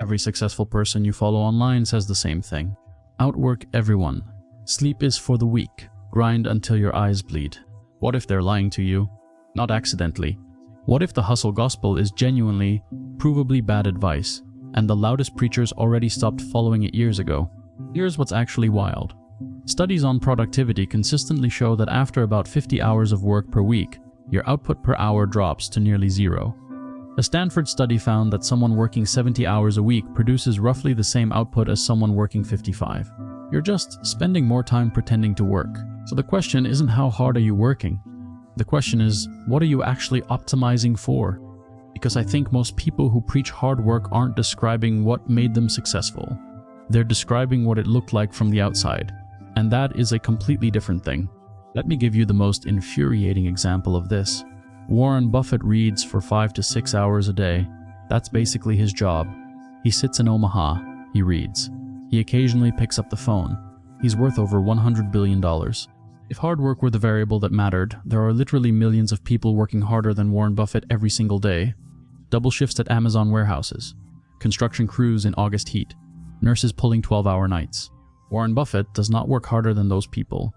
Every successful person you follow online says the same thing. Outwork everyone. Sleep is for the weak. Grind until your eyes bleed. What if they're lying to you? Not accidentally. What if the hustle gospel is genuinely, provably bad advice, and the loudest preachers already stopped following it years ago? Here's what's actually wild. Studies on productivity consistently show that after about 50 hours of work per week, your output per hour drops to nearly zero. A Stanford study found that someone working 70 hours a week produces roughly the same output as someone working 55. You're just spending more time pretending to work. So the question isn't how hard are you working? The question is, what are you actually optimizing for? Because I think most people who preach hard work aren't describing what made them successful. They're describing what it looked like from the outside. And that is a completely different thing. Let me give you the most infuriating example of this. Warren Buffett reads for 5 to 6 hours a day. That's basically his job. He sits in Omaha. He reads. He occasionally picks up the phone. He's worth over $100 billion. If hard work were the variable that mattered, there are literally millions of people working harder than Warren Buffett every single day. Double shifts at Amazon warehouses. Construction crews in August heat. Nurses pulling 12-hour nights. Warren Buffett does not work harder than those people.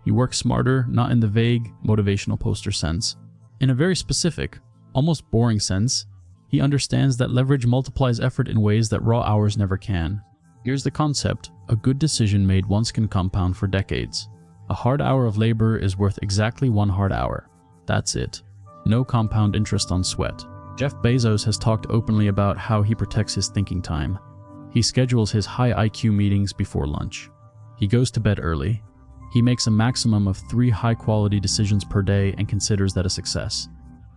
He works smarter, not in the vague, motivational poster sense. In a very specific, almost boring sense, he understands that leverage multiplies effort in ways that raw hours never can. Here's the concept: a good decision made once can compound for decades. A hard hour of labor is worth exactly 1 hard hour. That's it. No compound interest on sweat. Jeff Bezos has talked openly about how he protects his thinking time. He schedules his high IQ meetings before lunch. He goes to bed early. He makes a maximum of 3 high-quality decisions per day and considers that a success.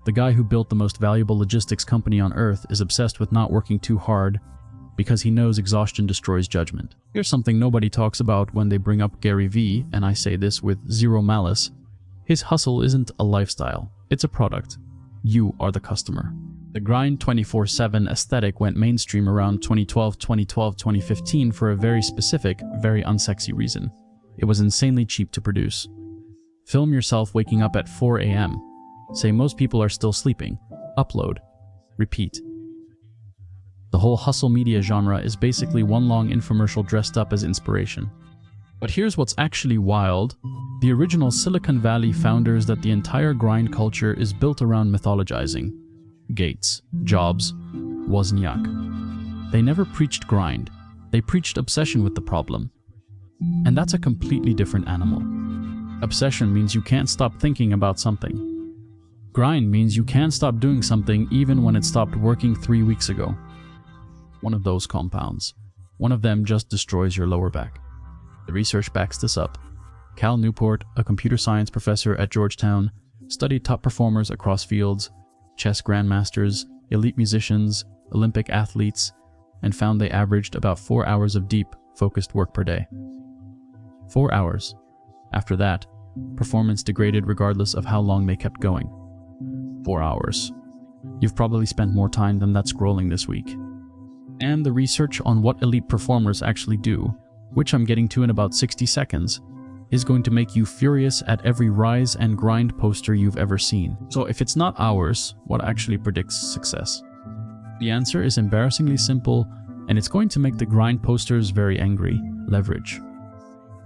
The guy who built the most valuable logistics company on earth is obsessed with not working too hard because he knows exhaustion destroys judgment. Here's something nobody talks about when they bring up Gary Vee, and I say this with zero malice. His hustle isn't a lifestyle, it's a product. You are the customer. The grind 24/7 aesthetic went mainstream around 2012, 2015 for a very specific, very unsexy reason. It was insanely cheap to produce. Film yourself waking up at 4 a.m. Say most people are still sleeping. Upload. Repeat. The whole hustle media genre is basically one long infomercial dressed up as inspiration. But here's what's actually wild. The original Silicon Valley founders that the entire grind culture is built around mythologizing. Gates, Jobs, Wozniak. They never preached grind. They preached obsession with the problem. And that's a completely different animal. Obsession means you can't stop thinking about something. Grind means you can't stop doing something even when it stopped working 3 weeks ago. One of those compounds. One of them just destroys your lower back. The research backs this up. Cal Newport, a computer science professor at Georgetown, studied top performers across fields, chess grandmasters, elite musicians, Olympic athletes, and found they averaged about 4 hours of deep, focused work per day. 4 hours. After that, performance degraded regardless of how long they kept going. 4 hours. You've probably spent more time than that scrolling this week. And the research on what elite performers actually do, which I'm getting to in about 60 seconds, is going to make you furious at every rise and grind poster you've ever seen. So if it's not hours, what actually predicts success? The answer is embarrassingly simple, and it's going to make the grind posters very angry. Leverage.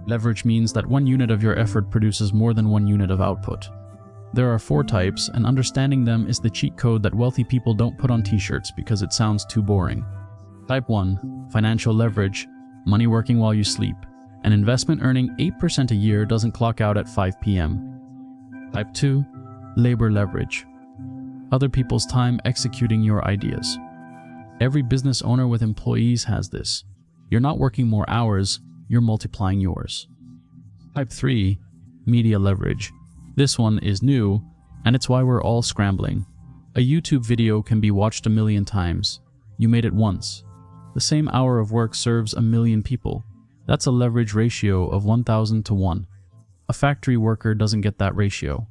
Leverage means that 1 unit of your effort produces more than 1 unit of output. There are 4 types, and understanding them is the cheat code that wealthy people don't put on t-shirts because it sounds too boring. Type 1, financial leverage, money working while you sleep. An investment earning 8% a year doesn't clock out at 5 p.m. Type 2, labor leverage. Other people's time executing your ideas. Every business owner with employees has this. You're not working more hours, you're multiplying yours. Type 3, media leverage. This one is new, and it's why we're all scrambling. A YouTube video can be watched 1 million times. You made it once. The same hour of work serves 1 million people. That's a leverage ratio of 1,000 to 1. A factory worker doesn't get that ratio.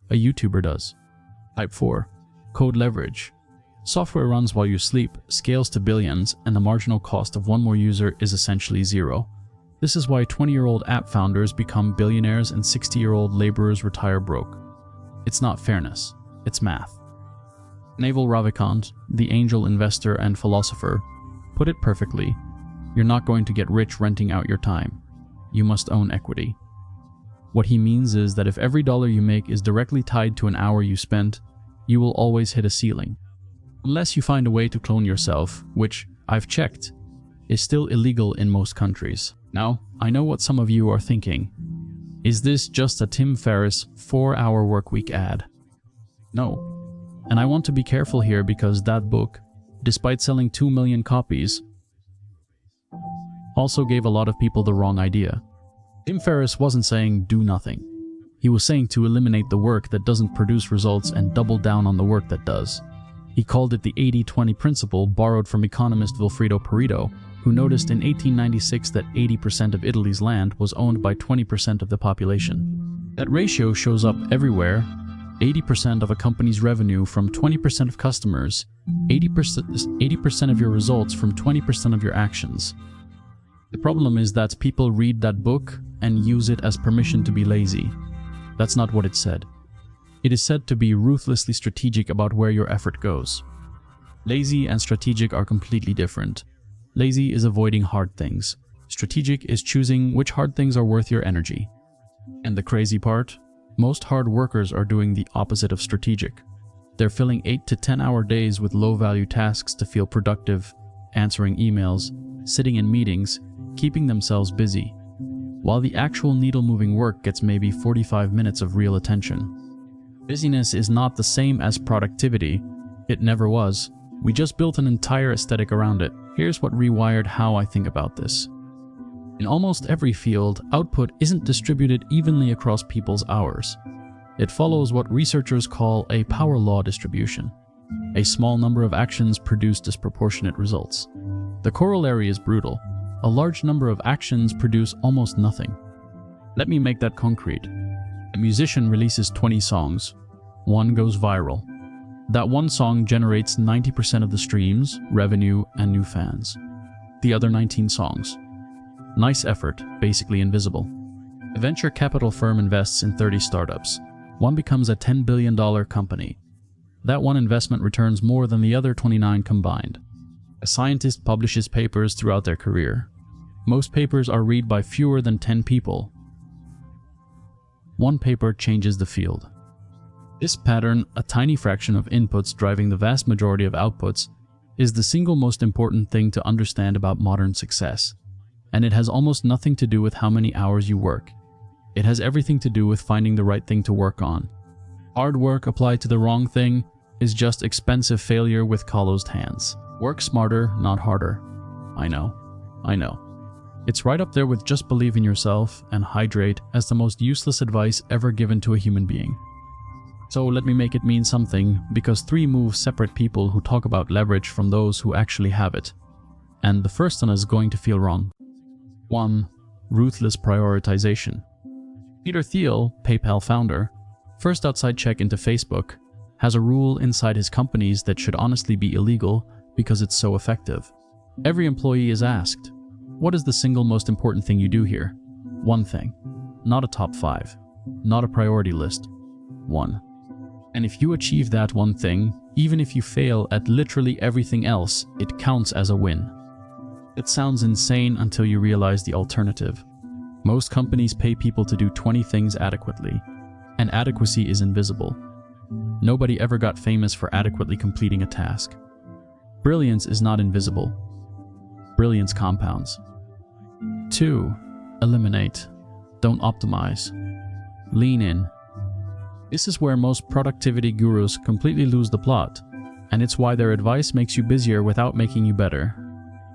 A YouTuber does. Type 4, code leverage. Software runs while you sleep, scales to billions, and the marginal cost of 1 more user is essentially 0. This is why 20-year-old app founders become billionaires and 60-year-old laborers retire broke. It's not fairness, it's math. Naval Ravikant, the angel investor and philosopher, Put it perfectly, you're not going to get rich renting out your time. You must own equity. What he means is that if every dollar you make is directly tied to an hour you spent, you will always hit a ceiling. Unless you find a way to clone yourself, which, I've checked, is still illegal in most countries. Now, I know what some of you are thinking. Is this just a Tim Ferriss 4-hour workweek ad? No. And I want to be careful here because that book, despite selling 2 million copies, also gave a lot of people the wrong idea. Tim Ferriss wasn't saying do nothing. He was saying to eliminate the work that doesn't produce results and double down on the work that does. He called it the 80-20 principle, borrowed from economist Vilfredo Pareto, who noticed in 1896 that 80% of Italy's land was owned by 20% of the population. That ratio shows up everywhere. 80% of a company's revenue from 20% of customers, 80% of your results from 20% of your actions. The problem is that people read that book and use it as permission to be lazy. That's not what it said. It is said to be ruthlessly strategic about where your effort goes. Lazy and strategic are completely different. Lazy is avoiding hard things. Strategic is choosing which hard things are worth your energy. And the crazy part? Most hard workers are doing the opposite of strategic. They're filling 8 to 10-hour days with low-value tasks to feel productive, answering emails, sitting in meetings, keeping themselves busy, while the actual needle-moving work gets maybe 45 minutes of real attention. Busyness is not the same as productivity. It never was. We just built an entire aesthetic around it. Here's what rewired how I think about this. In almost every field, output isn't distributed evenly across people's hours. It follows what researchers call a power law distribution. A small number of actions produce disproportionate results. The corollary is brutal. A large number of actions produce almost nothing. Let me make that concrete. A musician releases 20 songs. One goes viral. That one song generates 90% of the streams, revenue, and new fans. The other 19 songs. Nice effort, basically invisible. A venture capital firm invests in 30 startups. One becomes a $10 billion company. That one investment returns more than the other 29 combined. A scientist publishes papers throughout their career. Most papers are read by fewer than 10 people. One paper changes the field. This pattern, a tiny fraction of inputs driving the vast majority of outputs, is the single most important thing to understand about modern success. And it has almost nothing to do with how many hours you work. It has everything to do with finding the right thing to work on. Hard work applied to the wrong thing is just expensive failure with calloused hands. Work smarter, not harder. I know. It's right up there with just believe in yourself and hydrate as the most useless advice ever given to a human being. So let me make it mean something, because 3 moves separate people who talk about leverage from those who actually have it. And the first one is going to feel wrong. 1. Ruthless prioritization. Peter Thiel, PayPal founder, first outside check into Facebook, has a rule inside his companies that should honestly be illegal because it's so effective. Every employee is asked, what is the single most important thing you do here? One thing. Not a top 5. Not a priority list. 1. And if you achieve that one thing, even if you fail at literally everything else, it counts as a win. It sounds insane until you realize the alternative. Most companies pay people to do 20 things adequately, and adequacy is invisible. Nobody ever got famous for adequately completing a task. Brilliance is not invisible. Brilliance compounds. 2. Eliminate. Don't optimize. Lean in. This is where most productivity gurus completely lose the plot, and it's why their advice makes you busier without making you better.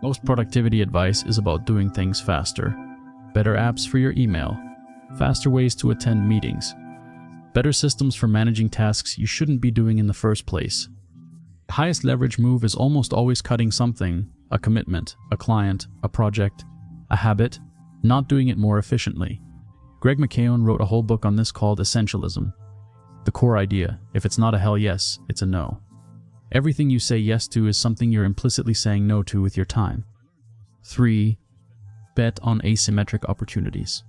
Most productivity advice is about doing things faster. Better apps for your email. Faster ways to attend meetings. Better systems for managing tasks you shouldn't be doing in the first place. The highest leverage move is almost always cutting something, a commitment, a client, a project, a habit, not doing it more efficiently. Greg McKeown wrote a whole book on this called Essentialism. The core idea, if it's not a hell yes, it's a no. Everything you say yes to is something you're implicitly saying no to with your time. 3. Bet on asymmetric opportunities.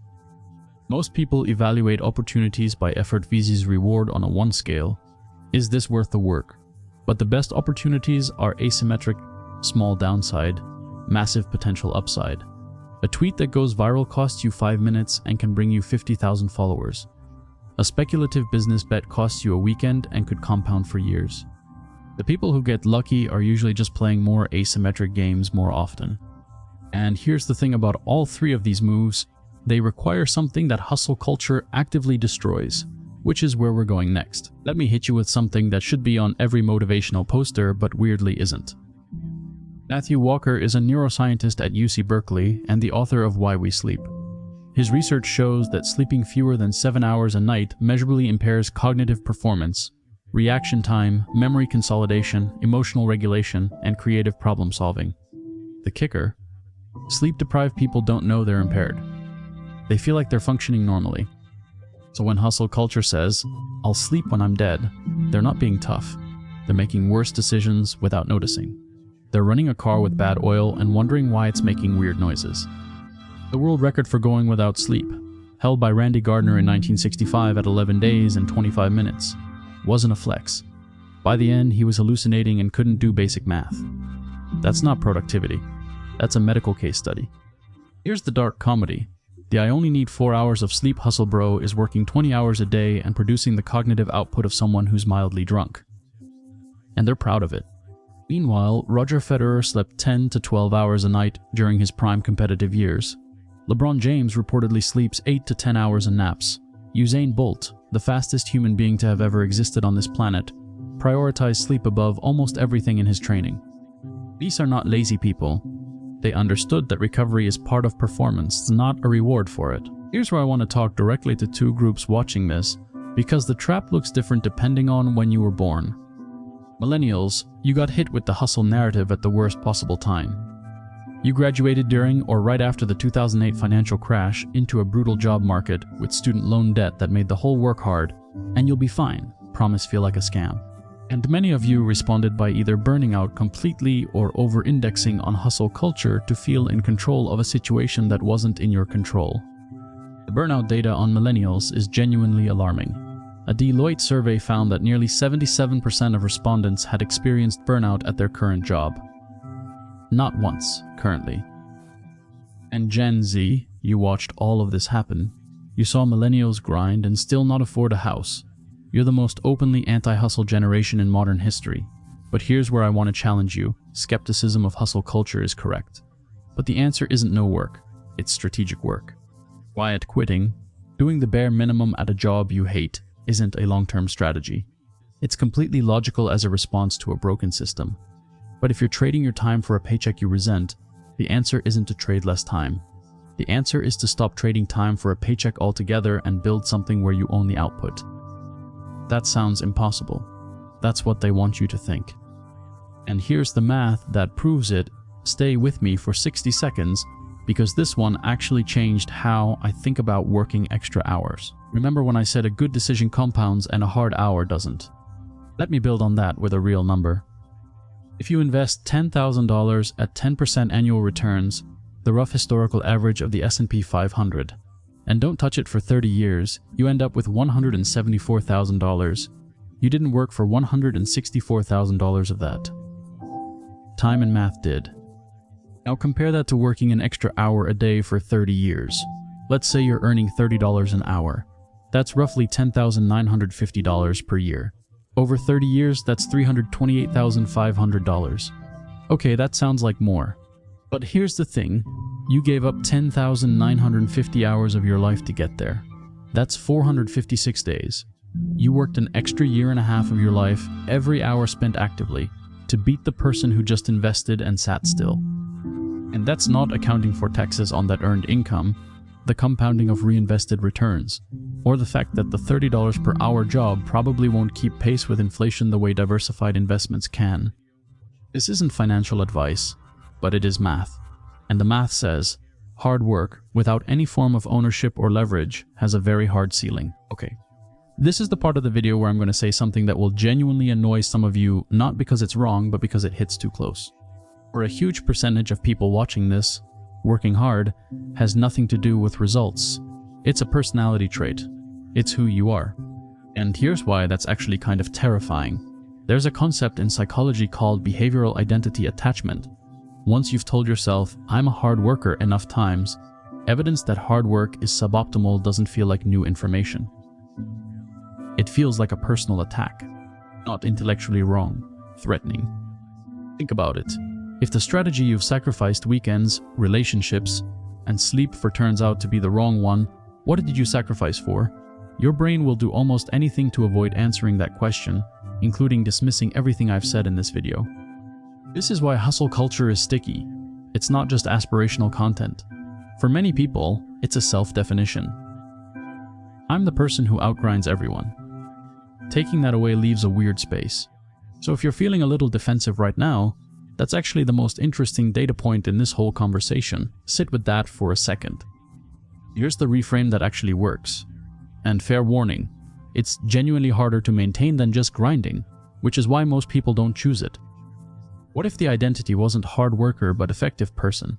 Most people evaluate opportunities by effort versus reward on a 1 scale. Is this worth the work? But the best opportunities are asymmetric, small downside, massive potential upside. A tweet that goes viral costs you 5 minutes and can bring you 50,000 followers. A speculative business bet costs you a weekend and could compound for years. The people who get lucky are usually just playing more asymmetric games more often. And here's the thing about all three of these moves: they require something that hustle culture actively destroys, which is where we're going next. Let me hit you with something that should be on every motivational poster but weirdly isn't. Matthew Walker is a neuroscientist at UC Berkeley and the author of Why We Sleep. His research shows that sleeping fewer than 7 hours a night measurably impairs cognitive performance, reaction time, memory consolidation, emotional regulation, and creative problem solving. The kicker: sleep-deprived people don't know they're impaired. They feel like they're functioning normally. So when hustle culture says, "I'll sleep when I'm dead," they're not being tough. They're making worse decisions without noticing. They're running a car with bad oil and wondering why it's making weird noises. The world record for going without sleep, held by Randy Gardner in 1965 at 11 days and 25 minutes, wasn't a flex. By the end, he was hallucinating and couldn't do basic math. That's not productivity. That's a medical case study. Here's the dark comedy. The "I only need 4 hours of sleep" hustle bro is working 20 hours a day and producing the cognitive output of someone who's mildly drunk. And they're proud of it. Meanwhile, Roger Federer slept 10 to 12 hours a night during his prime competitive years. LeBron James reportedly sleeps 8 to 10 hours in naps. Usain Bolt, the fastest human being to have ever existed on this planet, prioritized sleep above almost everything in his training. These are not lazy people. They understood that recovery is part of performance, not a reward for it. Here's where I want to talk directly to two groups watching this, because the trap looks different depending on when you were born. Millennials, you got hit with the hustle narrative at the worst possible time. You graduated during or right after the 2008 financial crash into a brutal job market with student loan debt that made the whole work hard, and you'll be fine. Promise feel like a scam. And many of you responded by either burning out completely or over-indexing on hustle culture to feel in control of a situation that wasn't in your control. The burnout data on millennials is genuinely alarming. A Deloitte survey found that nearly 77% of respondents had experienced burnout at their current job. Not once, currently. And Gen Z, you watched all of this happen. You saw millennials grind and still not afford a house. You're the most openly anti-hustle generation in modern history. But here's where I want to challenge you. Skepticism of hustle culture is correct. But the answer isn't no work, it's strategic work. Quiet quitting, doing the bare minimum at a job you hate, isn't a long-term strategy. It's completely logical as a response to a broken system. But if you're trading your time for a paycheck you resent, the answer isn't to trade less time. The answer is to stop trading time for a paycheck altogether and build something where you own the output. That sounds impossible. That's what they want you to think. And here's the math that proves it. Stay with me for 60 seconds, because this one actually changed how I think about working extra hours. Remember when I said a good decision compounds and a hard hour doesn't? Let me build on that with a real number. If you invest $10,000 at 10% annual returns, the rough historical average of the S&P 500, and don't touch it for 30 years, you end up with $174,000. You didn't work for $164,000 of that. Time and math did. Now compare that to working an extra hour a day for 30 years. Let's say you're earning $30 an hour. That's roughly $10,950 per year. Over 30 years, that's $328,500. Okay, that sounds like more. But here's the thing. You gave up 10,950 hours of your life to get there. That's 456 days. You worked an extra year and a half of your life, every hour spent actively, to beat the person who just invested and sat still. And that's not accounting for taxes on that earned income, the compounding of reinvested returns, or the fact that the $30 per hour job probably won't keep pace with inflation the way diversified investments can. This isn't financial advice, but it is math. And the math says, hard work, without any form of ownership or leverage, has a very hard ceiling. Okay. This is the part of the video where I'm going to say something that will genuinely annoy some of you, not because it's wrong, but because it hits too close. For a huge percentage of people watching this, working hard has nothing to do with results. It's a personality trait. It's who you are. And here's why that's actually kind of terrifying. There's a concept in psychology called behavioral identity attachment. Once you've told yourself, I'm a hard worker enough times, evidence that hard work is suboptimal doesn't feel like new information. It feels like a personal attack, not intellectually wrong, threatening. Think about it. If the strategy you've sacrificed weekends, relationships, and sleep for turns out to be the wrong one, what did you sacrifice for? Your brain will do almost anything to avoid answering that question, including dismissing everything I've said in this video. This is why hustle culture is sticky. It's not just aspirational content. For many people, it's a self-definition. I'm the person who outgrinds everyone. Taking that away leaves a weird space. So if you're feeling a little defensive right now, that's actually the most interesting data point in this whole conversation. Sit with that for a second. Here's the reframe that actually works. And fair warning, it's genuinely harder to maintain than just grinding, which is why most people don't choose it. What if the identity wasn't hard worker but effective person?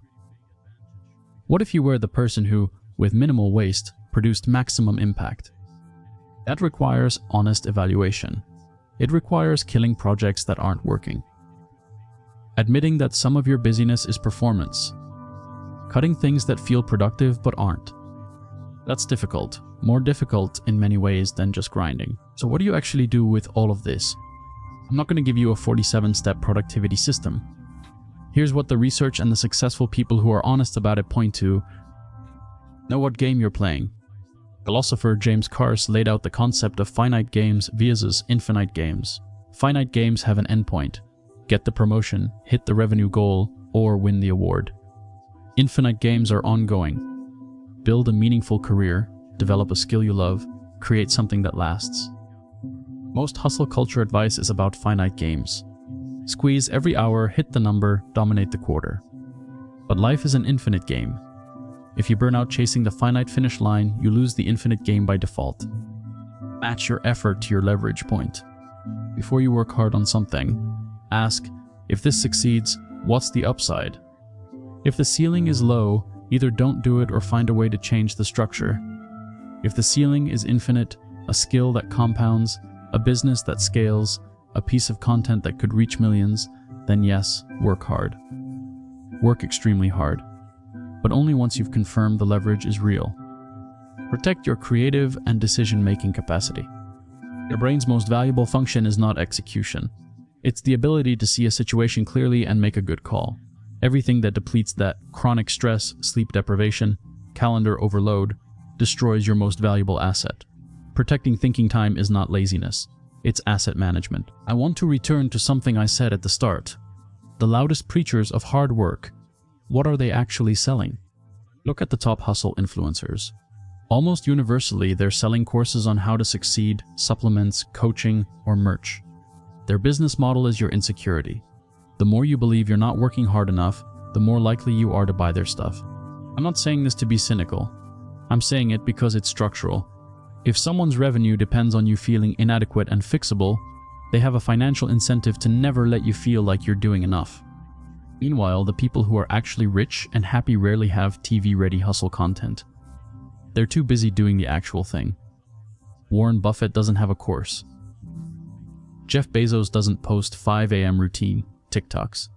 What if you were the person who, with minimal waste, produced maximum impact? That requires honest evaluation. It requires killing projects that aren't working. Admitting that some of your busyness is performance. Cutting things that feel productive but aren't. That's difficult, more difficult in many ways than just grinding. So what do you actually do with all of this? I'm not going to give you a 47-step productivity system. Here's what the research and the successful people who are honest about it point to. Know what game you're playing. Philosopher James Carse laid out the concept of finite games versus infinite games. Finite games have an endpoint. Get the promotion, hit the revenue goal, or win the award. Infinite games are ongoing. Build a meaningful career, develop a skill you love, create something that lasts. Most hustle culture advice is about finite games. Squeeze every hour, hit the number, dominate the quarter. But life is an infinite game. If you burn out chasing the finite finish line, you lose the infinite game by default. Match your effort to your leverage point. Before you work hard on something, ask, if this succeeds, what's the upside? If the ceiling is low, either don't do it or find a way to change the structure. If the ceiling is infinite, a skill that compounds, a business that scales, a piece of content that could reach millions, then yes, work hard. Work extremely hard. But only once you've confirmed the leverage is real. Protect your creative and decision-making capacity. Your brain's most valuable function is not execution. It's the ability to see a situation clearly and make a good call. Everything that depletes that, chronic stress, sleep deprivation, calendar overload, destroys your most valuable asset. Protecting thinking time is not laziness. It's asset management. I want to return to something I said at the start. The loudest preachers of hard work. What are they actually selling? Look at the top hustle influencers. Almost universally, they're selling courses on how to succeed, supplements, coaching, or merch. Their business model is your insecurity. The more you believe you're not working hard enough, the more likely you are to buy their stuff. I'm not saying this to be cynical. I'm saying it because it's structural. If someone's revenue depends on you feeling inadequate and fixable, they have a financial incentive to never let you feel like you're doing enough. Meanwhile, the people who are actually rich and happy rarely have TV-ready hustle content. They're too busy doing the actual thing. Warren Buffett doesn't have a course. Jeff Bezos doesn't post 5 a.m. routine TikToks.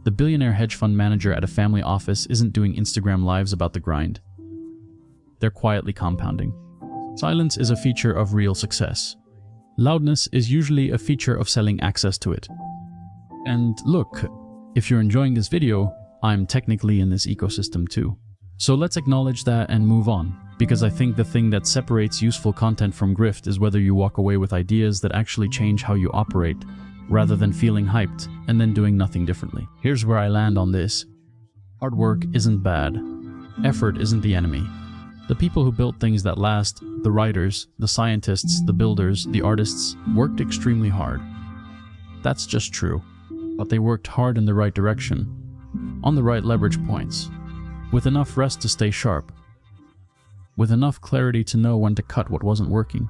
The billionaire hedge fund manager at a family office isn't doing Instagram lives about the grind. They're quietly compounding. Silence is a feature of real success. Loudness is usually a feature of selling access to it. And look, if you're enjoying this video, I'm technically in this ecosystem too. So let's acknowledge that and move on, because I think the thing that separates useful content from grift is whether you walk away with ideas that actually change how you operate, rather than feeling hyped and then doing nothing differently. Here's where I land on this. Hard work isn't bad. Effort isn't the enemy. The people who built things that last, the writers, the scientists, the builders, the artists, worked extremely hard. That's just true. But they worked hard in the right direction, on the right leverage points, with enough rest to stay sharp, with enough clarity to know when to cut what wasn't working.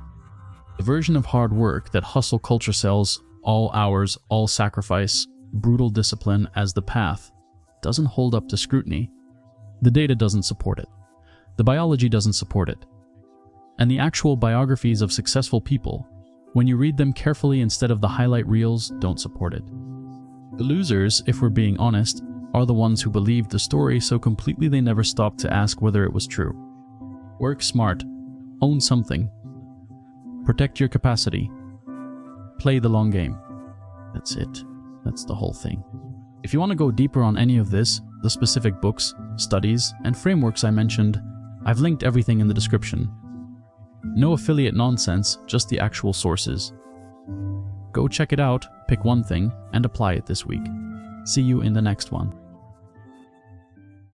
The version of hard work that hustle culture sells, all hours, all sacrifice, brutal discipline as the path, doesn't hold up to scrutiny. The data doesn't support it. The biology doesn't support it. And the actual biographies of successful people, when you read them carefully instead of the highlight reels, don't support it. The losers, if we're being honest, are the ones who believed the story so completely they never stopped to ask whether it was true. Work smart. Own something. Protect your capacity. Play the long game. That's it. That's the whole thing. If you want to go deeper on any of this, the specific books, studies, and frameworks I mentioned, I've linked everything in the description. No affiliate nonsense, just the actual sources. Go check it out, pick one thing, and apply it this week. See you in the next one.